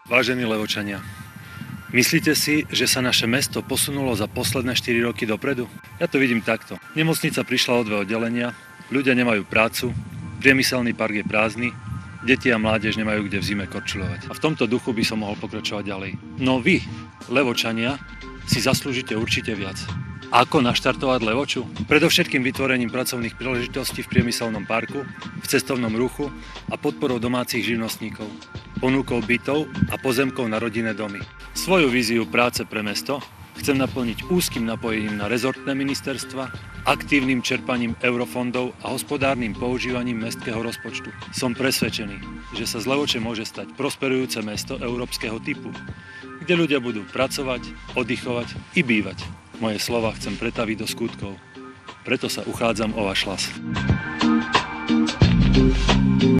Vážení Levočania, myslíte si, že sa naše mesto posunulo za posledné 4 roky dopredu? Ja to vidím takto. Nemocnica prišla o 2 oddelenia, ľudia nemajú prácu, priemyselný park je prázdny, deti a mládež nemajú kde v zime korčulovať. A v tomto duchu by som mohol pokračovať ďalej. No vy, Levočania, si zaslúžite určite viac. Ako naštartovať Levoču? Predovšetkým vytvorením pracovných príležitostí v priemyselnom parku, v cestovnom ruchu a podporou domácich živnostníkov, ponúkou bytov a pozemkov na rodinné domy. Svoju víziu práce pre mesto chcem naplniť úzkým napojením na rezortné ministerstva, aktívnym čerpaním eurofondov a hospodárnym používaním mestského rozpočtu. Som presvedčený, že sa z Levoče môže stať prosperujúce mesto európskeho typu, kde ľudia budú pracovať, oddychovať i bývať. Moje slova chcem pretaviť do skutkov. Preto sa uchádzam o váš hlas.